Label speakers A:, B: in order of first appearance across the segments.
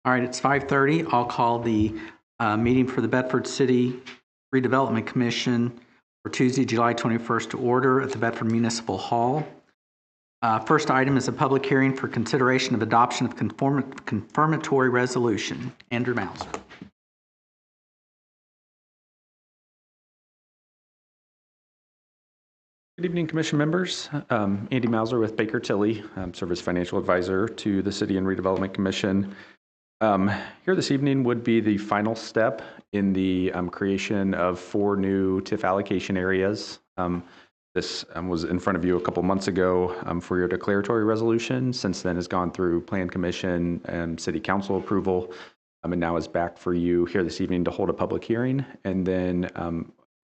A: All right, it's 5:30. I'll call the meeting for the Bedford City Redevelopment Commission for Tuesday, July 21st to order at the Bedford Municipal Hall. First item is a public hearing for consideration of adoption of confirmatory resolution. Andrew Mauser.
B: Good evening, Commission members. Andy Mauser with Baker Tilly, serve as Financial Advisor to the City and Redevelopment Commission. Here this evening would be the final step in the creation of 4 new TIF allocation areas. This was in front of you a couple months ago for your declaratory resolution. Since then has gone through Plan Commission and City Council approval, and now is back for you here this evening to hold a public hearing. And then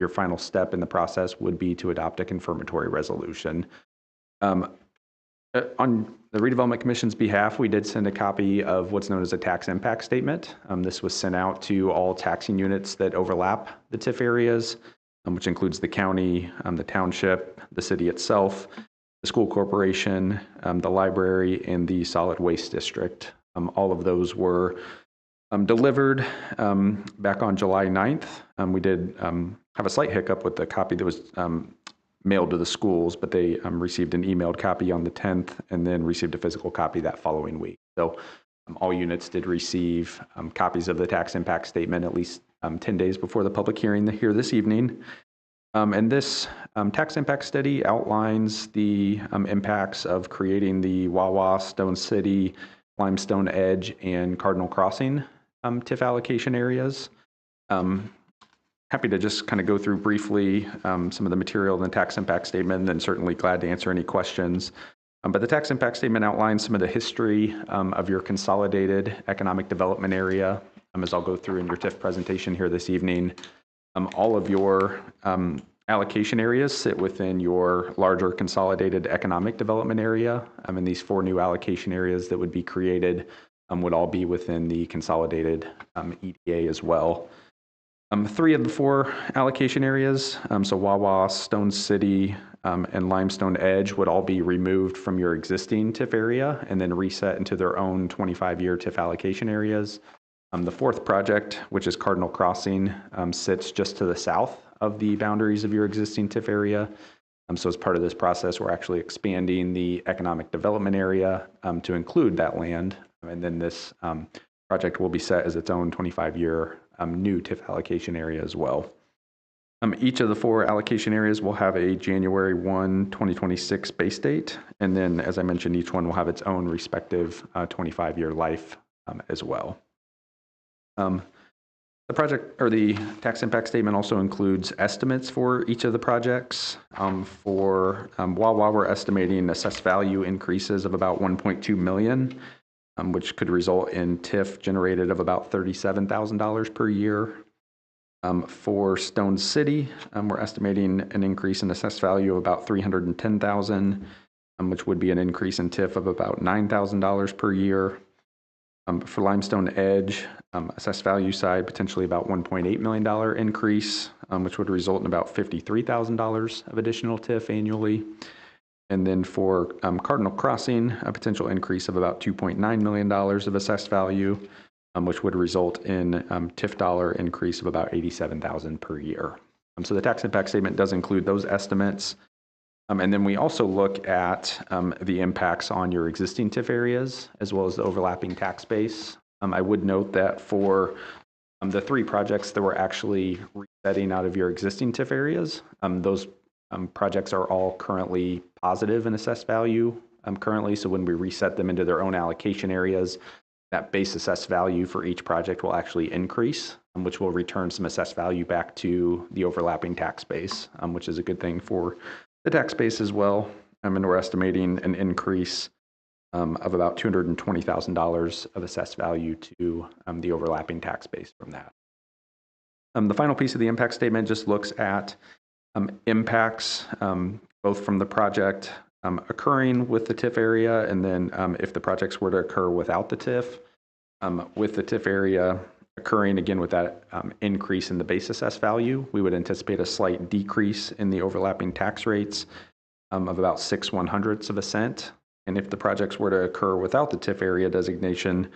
B: your final step in the process would be to adopt a confirmatory resolution. On the Redevelopment Commission's behalf, we did send a copy of what's known as a tax impact statement. This was sent out to all taxing units that overlap the TIF areas, which includes the county, the township, the city itself, the school corporation, the library, and the solid waste district. All of those were delivered back on July 9th. We did have a slight hiccup with the copy that was mailed to the schools, but they received an emailed copy on the 10th and then received a physical copy that following week. So all units did receive copies of the tax impact statement at least 10 days before the public hearing here this evening. And this tax impact study outlines the impacts of creating the Wawa, Stone City, Limestone Edge, and Cardinal Crossing TIF allocation areas. Happy to just kind of go through briefly some of the material in the tax impact statement, and then certainly glad to answer any questions. But the tax impact statement outlines some of the history of your consolidated economic development area, as I'll go through in your TIF presentation here this evening. All of your allocation areas sit within your larger consolidated economic development area, and these 4 new allocation areas that would be created would all be within the consolidated EDA as well. 3 of the 4 allocation areas, so Wawa, Stone City, and Limestone Edge would all be removed from your existing TIF area and then reset into their own 25-year TIF allocation areas. The 4th project, which is Cardinal Crossing, sits just to the south of the boundaries of your existing TIF area. So as part of this process, we're actually expanding the economic development area to include that land. And then this project will be set as its own 25-year new TIF allocation area as well. Each of the 4 allocation areas will have a January 1, 2026 base date. And then, as I mentioned, each one will have its own respective 25-year life as well. The project or the tax impact statement also includes estimates for each of the projects. For Wawa, we're estimating assessed value increases of about $1.2 million. Which could result in TIF generated of about $37,000 per year. For Stone City, we're estimating an increase in assessed value of about $310,000, which would be an increase in TIF of about $9,000 per year. For Limestone Edge, assessed value side, potentially about $1.8 million increase, which would result in about $53,000 of additional TIF annually. And then for Cardinal Crossing, a potential increase of about $2.9 million of assessed value, which would result in TIF dollar increase of about $87,000 per year. So the tax impact statement does include those estimates. And then we also look at the impacts on your existing TIF areas, as well as the overlapping tax base. I would note that for the 3 projects that we're actually resetting out of your existing TIF areas, those projects are all currently positive in assessed value currently. So when we reset them into their own allocation areas, that base assessed value for each project will actually increase, which will return some assessed value back to the overlapping tax base, which is a good thing for the tax base as well. And we're estimating an increase of about $220,000 of assessed value to the overlapping tax base from that. The final piece of the impact statement just looks at impacts both from the project occurring with the TIF area, and then if the projects were to occur without the TIF, with the TIF area occurring again with that increase in the base assessed value, we would anticipate a slight decrease in the overlapping tax rates of about 6/100ths of a cent. And if the projects were to occur without the TIF area designation,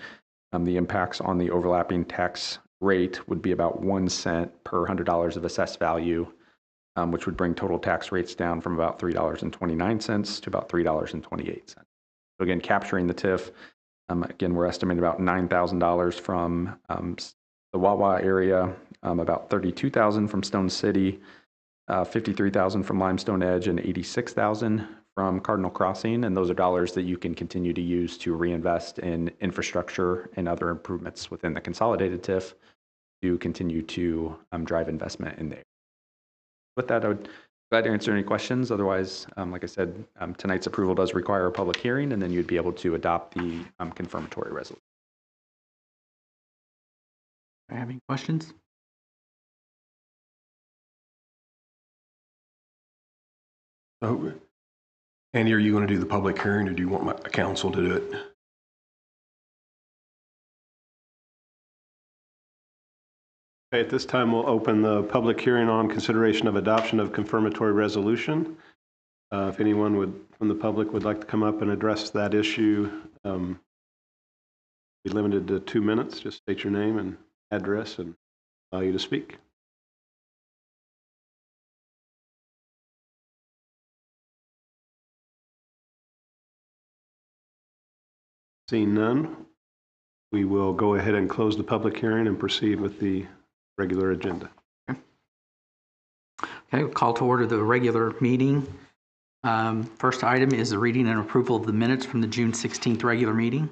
B: The impacts on the overlapping tax rate would be about 1 cent per $100 of assessed value, which would bring total tax rates down from about $3.29 to about $3.28. So again, capturing the TIF, again, we're estimating about $9,000 from the Wawa area, about $32,000 from Stone City, $53,000 from Limestone Edge, and $86,000 from Cardinal Crossing. And those are dollars that you can continue to use to reinvest in infrastructure and other improvements within the consolidated TIF to continue to drive investment in there. With that, I would be glad to answer any questions. Otherwise, like I said, tonight's approval does require a public hearing, and then you'd be able to adopt the confirmatory resolution.
A: Do I have any questions?
C: So, Andy, are you going to do the public hearing, or do you want my council to do it?
D: Okay, at this time, we'll open the public hearing on consideration of adoption of confirmatory resolution. If anyone from the public would like to come up and address that issue, be limited to 2 minutes. Just state your name and address and allow you to speak. Seeing none, we will go ahead and close the public hearing and proceed with the regular agenda.
A: Okay, we'll call to order the regular meeting. First item is the reading and approval of the minutes from the June 16th regular meeting.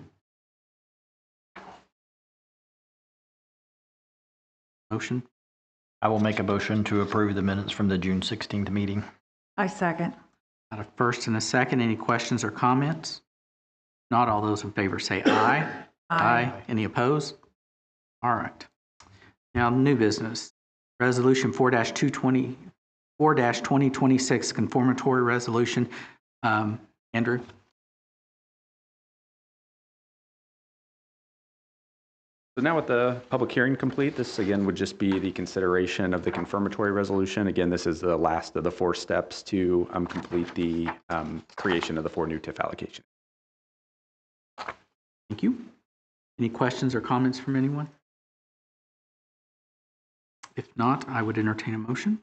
A: Motion?
E: I will make a motion to approve the minutes from the June 16th meeting.
F: I second.
A: Got a first and a second. Any questions or comments? Not all those in favor say aye. Aye. Any opposed? All right. Now, new business. Resolution 4-2026, confirmatory resolution. Andrew?
B: So now with the public hearing complete, this again would just be the consideration of the confirmatory resolution. Again, this is the last of the 4 steps to complete the creation of the 4 new TIF allocations.
A: Thank you. Any questions or comments from anyone? If not, I would entertain a motion.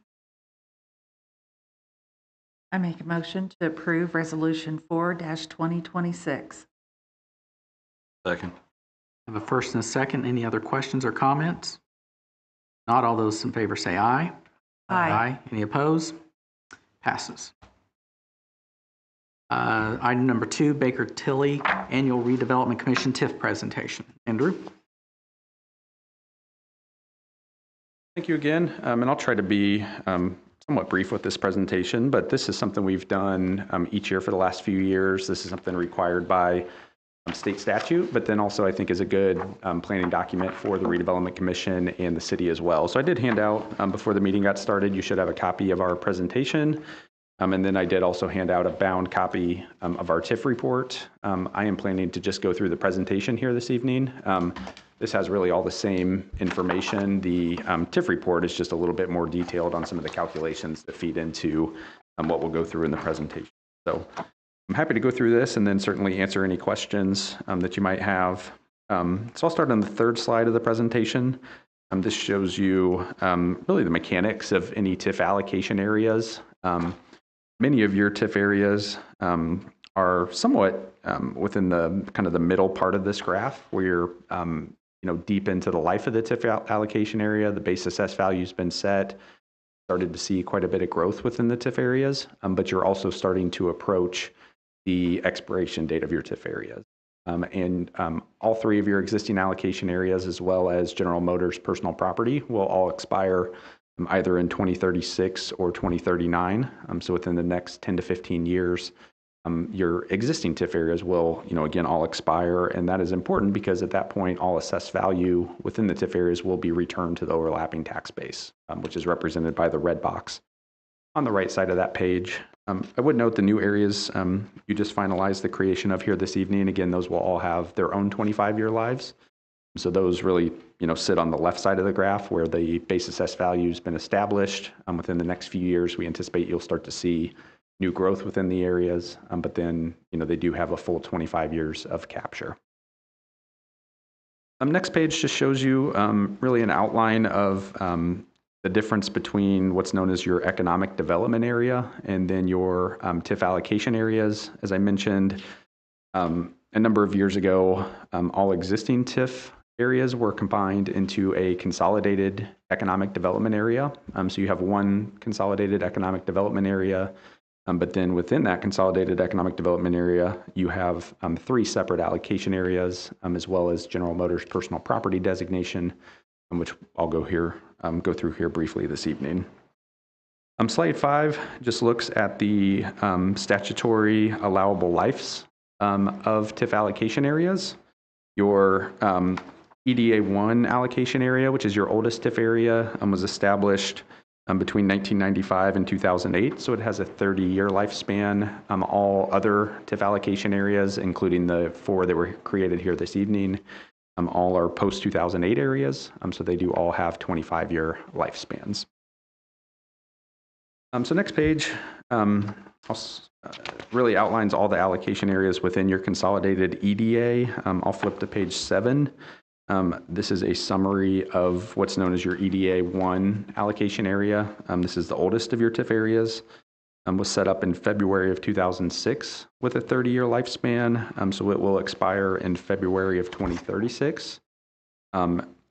F: I make a motion to approve Resolution 4-2026.
E: Second.
A: I have a first and a second. Any other questions or comments? Not all those in favor say aye.
F: Aye.
A: Any opposed? Passes. Item number 2, Baker Tilly Annual Redevelopment Commission TIF presentation. Andrew?
B: Thank you again, and I'll try to be somewhat brief with this presentation, but this is something we've done each year for the last few years. This is something required by state statute, but then also I think is a good planning document for the Redevelopment Commission and the city as well. So I did hand out, before the meeting got started, you should have a copy of our presentation. And then I did also hand out a bound copy of our TIF report. I am planning to just go through the presentation here this evening. This has really all the same information. The TIF report is just a little bit more detailed on some of the calculations that feed into what we'll go through in the presentation. So I'm happy to go through this and then certainly answer any questions that you might have. So I'll start on the 3rd slide of the presentation. This shows you really the mechanics of any TIF allocation areas. Many of your TIF areas are somewhat within the kind of the middle part of this graph, where you're deep into the life of the TIF allocation area. The base assessed value has been set. Started to see quite a bit of growth within the TIF areas, but you're also starting to approach the expiration date of your TIF areas. And all 3 of your existing allocation areas, as well as General Motors personal property, will all expire either in 2036 or 2039. So within the next 10 to 15 years, your existing TIF areas will, again, all expire. And that is important because at that point, all assessed value within the TIF areas will be returned to the overlapping tax base, which is represented by the red box on the right side of that page. I would note the new areas you just finalized the creation of here this evening. Again, those will all have their own 25-year lives. So those really, sit on the left side of the graph where the base assessed value has been established. Within the next few years, we anticipate you'll start to see new growth within the areas, but then, they do have a full 25 years of capture. Next page just shows you really an outline of the difference between what's known as your economic development area and then your TIF allocation areas. As I mentioned, a number of years ago, all existing TIF areas were combined into a consolidated economic development area. So you have one consolidated economic development area, but then within that consolidated economic development area, you have 3 separate allocation areas, as well as General Motors personal property designation, which I'll go through here briefly this evening. Slide 5 just looks at the statutory allowable lives of TIF allocation areas. Your EDA 1 allocation area, which is your oldest TIF area, was established between 1995 and 2008, so it has a 30-year lifespan. All other TIF allocation areas, including the 4 that were created here this evening, all are post-2008 areas, so they do all have 25-year lifespans. So next page really outlines all the allocation areas within your consolidated EDA. I'll flip to page 7. This is a summary of what's known as your EDA 1 allocation area. This is the oldest of your TIF areas. Was set up in February of 2006 with a 30-year lifespan, so it will expire in February of 2036.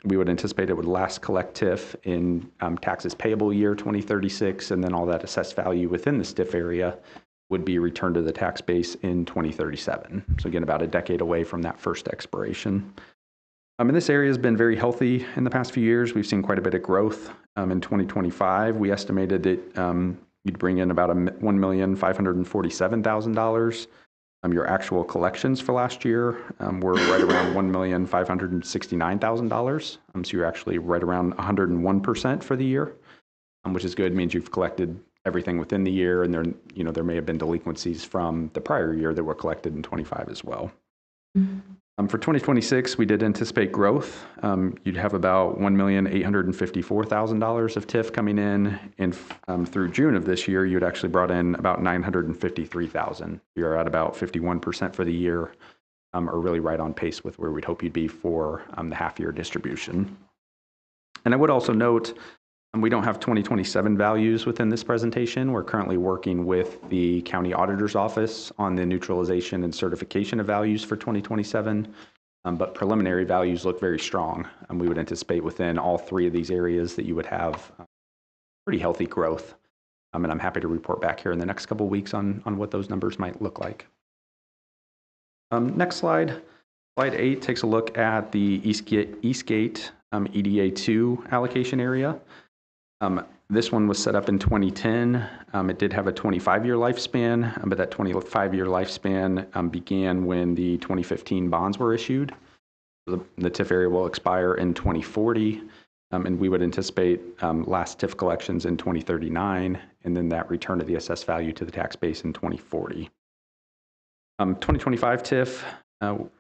B: We would anticipate it would last collect TIF in taxes payable year 2036, and then all that assessed value within this TIF area would be returned to the tax base in 2037. So again, about a decade away from that first expiration. And this area has been very healthy in the past few years. We've seen quite a bit of growth. In 2025, we estimated that you'd bring in about $1,547,000. Your actual collections for last year were right around $1,569,000. So you're actually right around 101% for the year, which is good. It means you've collected everything within the year, and there may have been delinquencies from the prior year that were collected in 25 as well. For 2026, we did anticipate growth. You'd have about $1,854,000 of TIF coming in, and through June of this year, you'd actually brought in about $953,000. You're at about 51% for the year, or really right on pace with where we'd hope you'd be for the half-year distribution. And I would also note, we don't have 2027 values within this presentation. We're currently working with the county auditor's office on the neutralization and certification of values for 2027, but preliminary values look very strong. We would anticipate within all 3 of these areas that you would have pretty healthy growth. And I'm happy to report back here in the next couple of weeks on what those numbers might look like. Next slide. Slide 8 takes a look at the Eastgate EDA 2 allocation area. This one was set up in 2010. It did have a 25-year lifespan, but that 25-year lifespan began when the 2015 bonds were issued. The TIF area will expire in 2040, and we would anticipate last TIF collections in 2039, and then that return of the assessed value to the tax base in 2040. 2025 TIF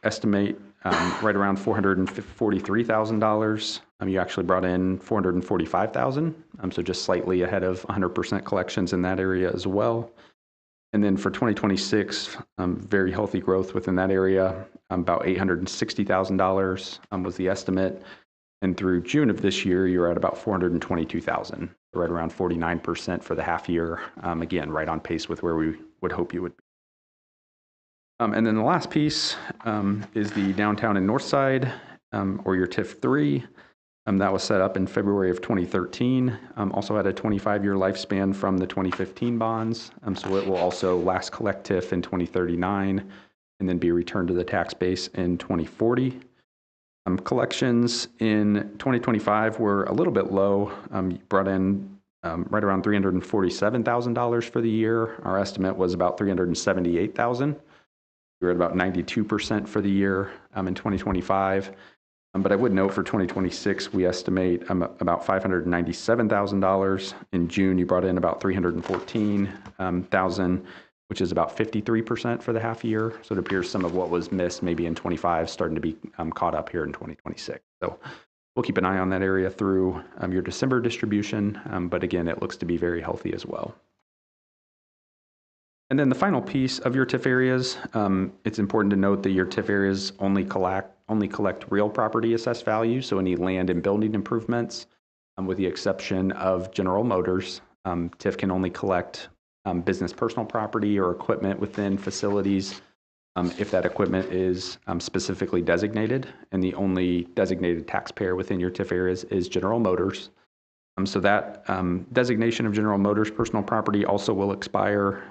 B: estimate right around $443,000. You actually brought in $445,000, so just slightly ahead of 100% collections in that area as well. And then for 2026, very healthy growth within that area. About $860,000 was the estimate. And through June of this year, you're at about $422,000, right around 49% for the half year. Again, right on pace with where we would hope you would be. And then the last piece is the downtown and north side, or your TIF 3. That was set up in February of 2013. Also had a 25-year lifespan from the 2015 bonds. So it will also last collect TIF in 2039 and then be returned to the tax base in 2040. Collections in 2025 were a little bit low. Brought in right around $347,000 for the year. Our estimate was about $378,000. We were at about 92% for the year in 2025. But I would note for 2026, we estimate about $597,000. In June, you brought in about $314,000, which is about 53% for the half year. So it appears some of what was missed maybe in 25 starting to be caught up here in 2026. So we'll keep an eye on that area through your December distribution. But again, it looks to be very healthy as well. And then the final piece of your TIF areas, it's important to note that your TIF areas only only collect real property assessed value, so any land and building improvements, with the exception of General Motors. TIF can only collect business personal property or equipment within facilities if that equipment is specifically designated, and the only designated taxpayer within your TIF areas is General Motors. So that designation of General Motors personal property also will expire,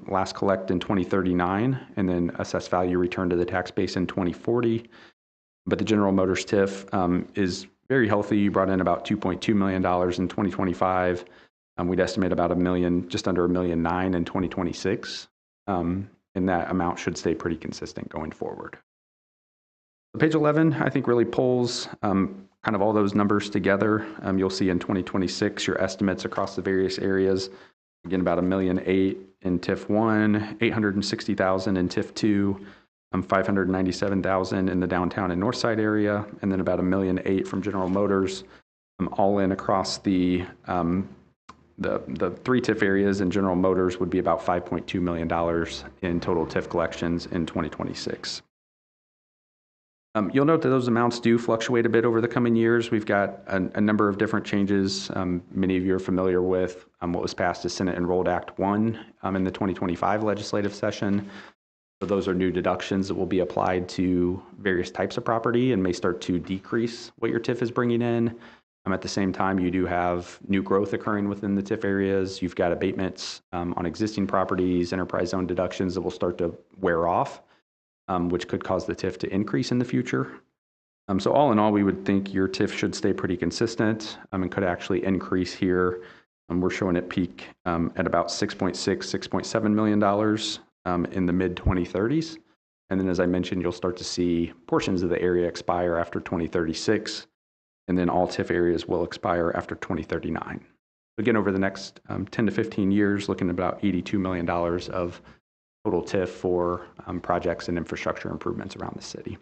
B: last collect in 2039, and then assessed value return to the tax base in 2040. But the General Motors TIF is very healthy. You brought in about $2.2 million in 2025. We'd estimate about just under $1.9 million in 2026. And that amount should stay pretty consistent going forward. Page 11, I think, really pulls kind of all those numbers together. You'll see in 2026 your estimates across the various areas. Again, about $1.8 million in TIF 1, $860,000 in TIF 2, $597,000 in the downtown and north side area, and then about $1.8 million from General Motors, all in across the 3 TIF areas, and General Motors would be about $5.2 million in total TIF collections in 2026. You'll note that those amounts do fluctuate a bit over the coming years. We've got a number of different changes. Many of you are familiar with what was passed as Senate Enrolled Act 1 in the 2025 legislative session. So those are new deductions that will be applied to various types of property and may start to decrease what your TIF is bringing in. At the same time, you do have new growth occurring within the TIF areas. You've got abatements on existing properties, enterprise zone deductions that will start to wear off, which could cause the TIF to increase in the future. So all in all, we would think your TIF should stay pretty consistent and could actually increase here. We're showing it peak at about $6.7 million in the mid-2030s. And then, as I mentioned, you'll start to see portions of the area expire after 2036. And then all TIF areas will expire after 2039. Again, over the next 10 to 15 years, looking at about $82 million of total TIF for projects and infrastructure improvements around the city.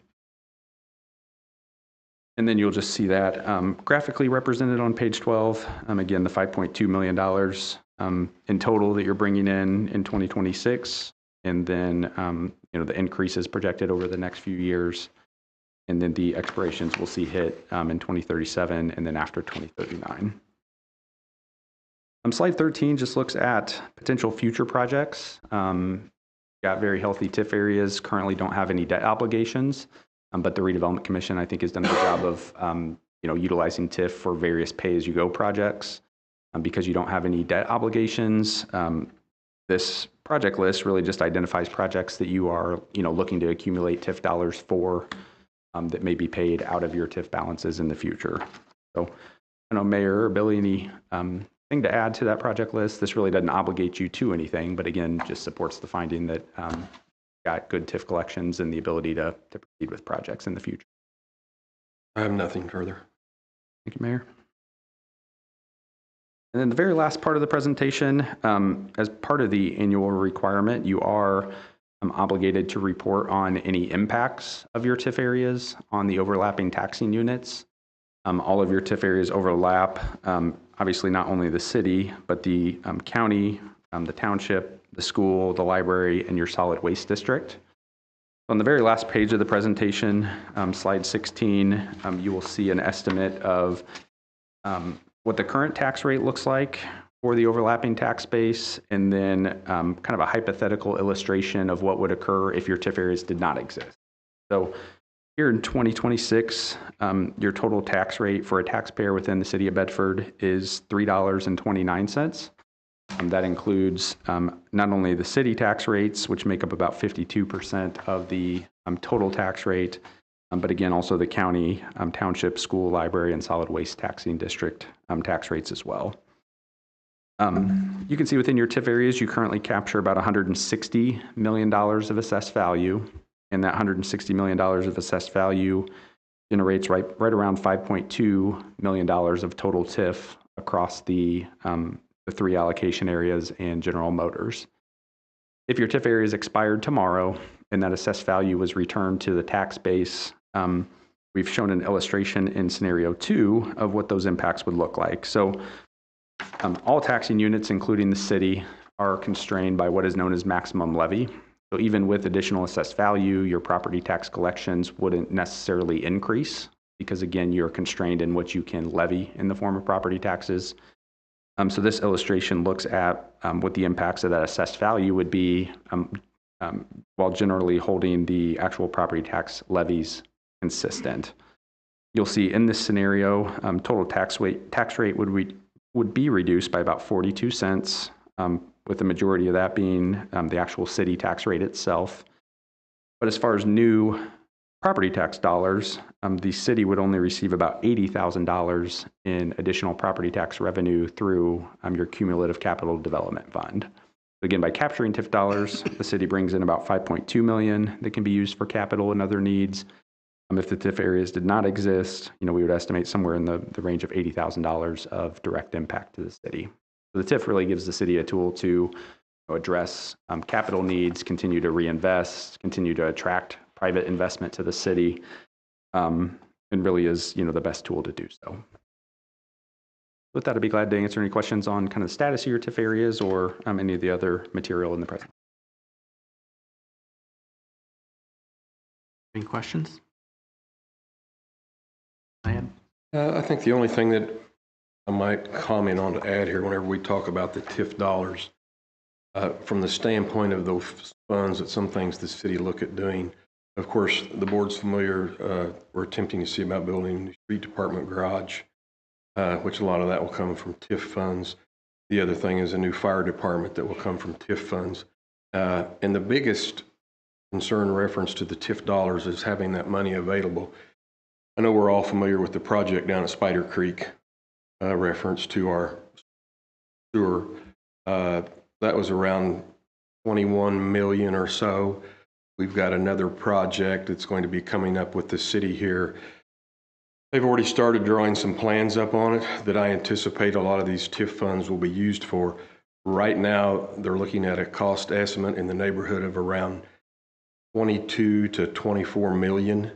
B: And then you'll just see that graphically represented on page 12. Again, the $5.2 million in total that you're bringing in 2026, and then the increases projected over the next few years. And then the expirations we'll see hit in 2037 and then after 2039. Slide 13 just looks at potential future projects. Got very healthy TIF areas, currently don't have any debt obligations, but the Redevelopment Commission, I think, has done a good job of utilizing TIF for various pay-as-you-go projects. Because you don't have any debt obligations, this project list really just identifies projects that you are looking to accumulate TIF dollars for, that may be paid out of your TIF balances in the future. So, Mayor or Billy, any thing to add to that project list? This really doesn't obligate you to anything, but again, just supports the finding that got good TIF collections and the ability to proceed with projects in the future.
C: I have nothing further.
B: Thank you, Mayor. And then the very last part of the presentation, as part of the annual requirement, you are obligated to report on any impacts of your TIF areas on the overlapping taxing units. All of your TIF areas overlap, obviously not only the city, but the county, the township, the school, the library, and your solid waste district. On the very last page of the presentation, slide 16, you will see an estimate of what the current tax rate looks like for the overlapping tax base, and then kind of a hypothetical illustration of what would occur if your TIF areas did not exist. So here in 2026, your total tax rate for a taxpayer within the city of Bedford is $3.29. That includes not only the city tax rates, which make up about 52% of the total tax rate, but again, also the county, township, school, library, and solid waste taxing district tax rates as well. You can see within your TIF areas, you currently capture about $160 million of assessed value, and that $160 million of assessed value generates right around $5.2 million of total TIF across the 3 allocation areas and General Motors. If your TIF areas expired tomorrow and that assessed value was returned to the tax base, we've shown an illustration in scenario 2 of what those impacts would look like. So all taxing units, including the city, are constrained by what is known as maximum levy. So even with additional assessed value, your property tax collections wouldn't necessarily increase because, again, you're constrained in what you can levy in the form of property taxes. So this illustration looks at what the impacts of that assessed value would be while generally holding the actual property tax levies consistent. You'll see in this scenario, total tax rate would be reduced by about 42 cents, with the majority of that being the actual city tax rate itself. But as far as new property tax dollars, the city would only receive about $80,000 in additional property tax revenue through your cumulative capital development fund. Again, by capturing TIF dollars, the city brings in about $5.2 million that can be used for capital and other needs. If the TIF areas did not exist, we would estimate somewhere in the range of $80,000 of direct impact to the city. So the TIF really gives the city a tool to address capital needs, continue to reinvest, continue to attract private investment to the city, and really is the best tool to do so. With that, I'd be glad to answer any questions on kind of the status of your TIF areas or any of the other material in the presentation.
A: Any questions?
C: I think the only thing that I might comment on to add here whenever we talk about the TIF dollars, from the standpoint of those funds that some things the city look at doing, of course, the board's familiar, we're attempting to see about building a new street department garage, which a lot of that will come from TIF funds. The other thing is a new fire department that will come from TIF funds. And the biggest concern reference to the TIF dollars is having that money available. I know we're all familiar with the project down at Spider Creek, reference to our sewer. That was around 21 million or so. We've got another project that's going to be coming up with the city here. They've already started drawing some plans up on it that I anticipate a lot of these TIF funds will be used for. Right now, they're looking at a cost estimate in the neighborhood of around 22 to 24 million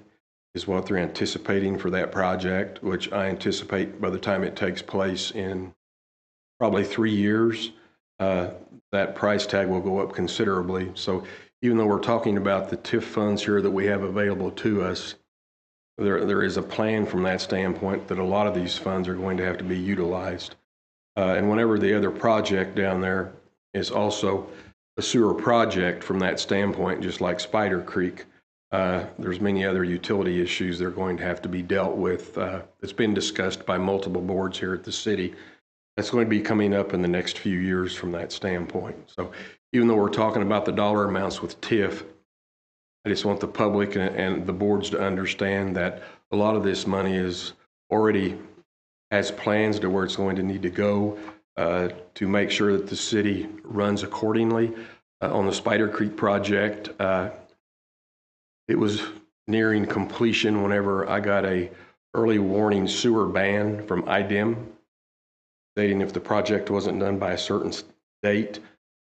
C: is what they're anticipating for that project, which I anticipate by the time it takes place in probably 3 years, that price tag will go up considerably. So even though we're talking about the TIF funds here that we have available to us, there is a plan from that standpoint that a lot of these funds are going to have to be utilized. And whenever the other project down there is also a sewer project from that standpoint, just like Spider Creek, there's many other utility issues that are going to have to be dealt with. It's been discussed by multiple boards here at the city. That's going to be coming up in the next few years from that standpoint. So even though we're talking about the dollar amounts with TIF, I just want the public and the boards to understand that a lot of this money is already has plans to where it's going to need to go to make sure that the city runs accordingly. On the Spider Creek project, it was nearing completion whenever I got a early warning sewer ban from IDEM, stating if the project wasn't done by a certain date,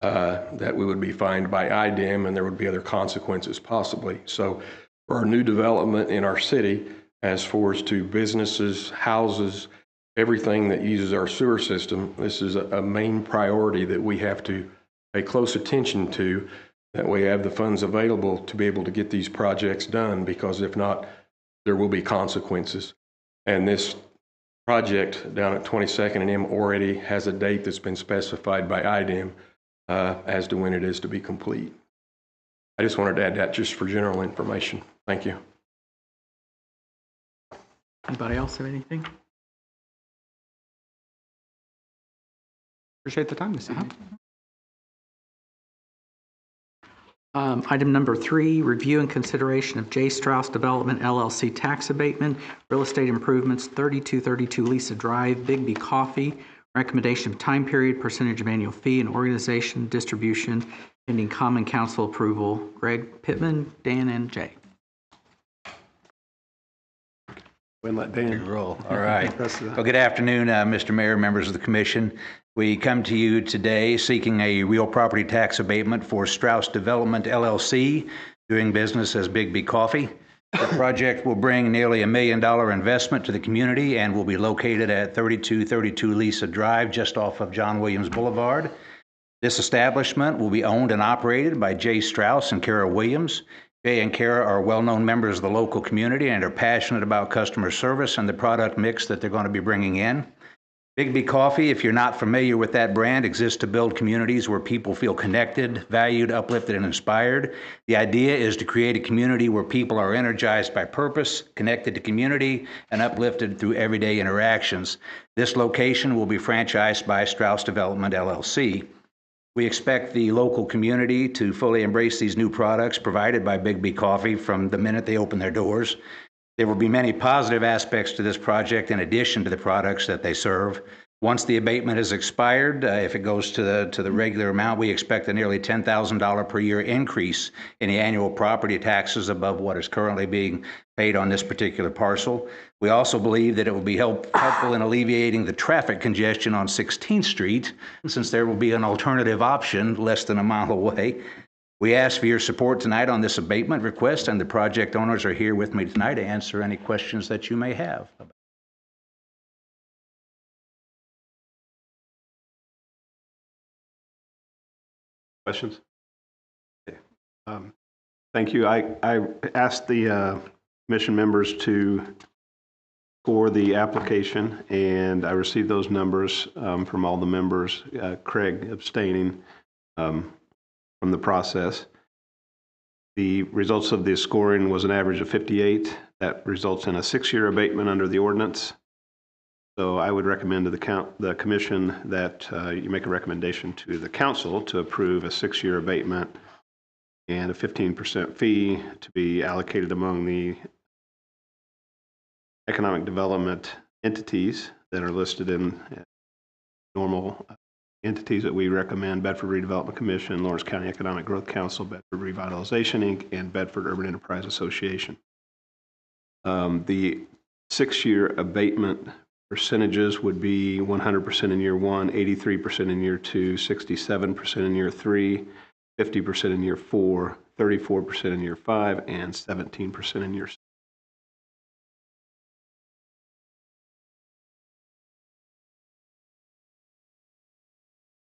C: that we would be fined by IDEM and there would be other consequences possibly. So for our new development in our city, as far as to businesses, houses, everything that uses our sewer system, this is a main priority that we have to pay close attention to, that we have the funds available to be able to get these projects done, because if not, there will be consequences. And this project down at 22nd and M already has a date that's been specified by IDEM as to when it is to be complete. I just wanted to add that just for general information. Thank you.
A: Anybody else have anything?
B: Appreciate the time this evening.
A: Item number 3, review and consideration of J. Strauss Development LLC tax abatement, real estate improvements, 3232 Lisa Drive, Bigby Coffee, recommendation of time period, percentage of annual fee, and organization distribution, pending common council approval. Greg Pittman, Dan, and Jay.
D: When let Dan
G: roll. All right. Well, good afternoon, Mr. Mayor, members of the commission. We come to you today seeking a real property tax abatement for Strauss Development LLC, doing business as Bigby Coffee. The project will bring nearly $1 million investment to the community and will be located at 3232 Lisa Drive, just off of John Williams Boulevard. This establishment will be owned and operated by Jay Strauss and Kara Williams. Jay and Kara are well-known members of the local community and are passionate about customer service and the product mix that they're going to be bringing in. Big Coffee, if you're not familiar with that brand, exists to build communities where people feel connected, valued, uplifted, and inspired. The idea is to create a community where people are energized by purpose, connected to community, and uplifted through everyday interactions. This location will be franchised by Strauss Development, LLC. We expect the local community to fully embrace these new products provided by Big Coffee from the minute they open their doors. There will be many positive aspects to this project in addition to the products that they serve. Once the abatement is expired, if it goes to the regular amount, we expect a nearly $10,000 per year increase in the annual property taxes above what is currently being paid on this particular parcel. We also believe that it will be helpful in alleviating the traffic congestion on 16th Street, since there will be an alternative option less than a mile away. We ask for your support tonight on this abatement request, and the project owners are here with me tonight to answer any questions that you may have.
D: Questions? Okay. Thank you. I asked the commission members to score the application, and I received those numbers from all the members, Craig abstaining from the process. The results of the scoring was an average of 58. That results in a 6-year abatement under the ordinance. So I would recommend to the commission that you make a recommendation to the council to approve a 6-year abatement and a 15% fee to be allocated among the economic development entities that are listed in normal entities that we recommend: Bedford Redevelopment Commission, Lawrence County Economic Growth Council, Bedford Revitalization, Inc., and Bedford Urban Enterprise Association. The 6-year abatement percentages would be 100% in year 1, 83% in year 2, 67% in year 3, 50% in year 4, 34% in year 5, and 17% in year 6.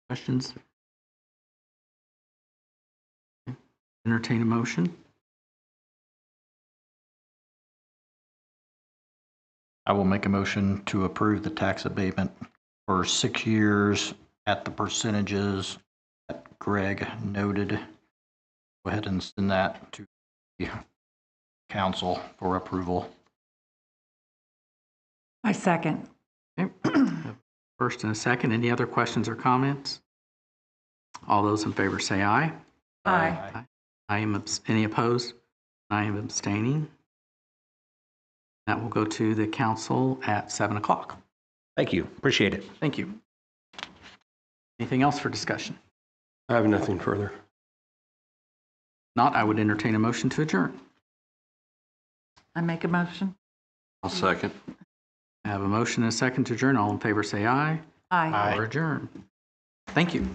A: Questions? Entertain a motion.
E: I will make a motion to approve the tax abatement for 6 years at the percentages that Greg noted. Go ahead and send that to the council for approval.
F: I second.
A: Okay. First and a second. Any other questions or comments? All those in favor say aye.
F: Aye.
A: Any opposed? I am abstaining. That will go to the council at 7 o'clock.
G: Thank you. Appreciate it.
A: Thank you. Anything else for discussion?
C: I have nothing further.
A: Not, I would entertain a motion to adjourn.
F: I make a motion.
C: I'll second.
A: I have a motion and a second to adjourn. All in favor say aye.
F: Aye.
A: Or adjourn. Thank you.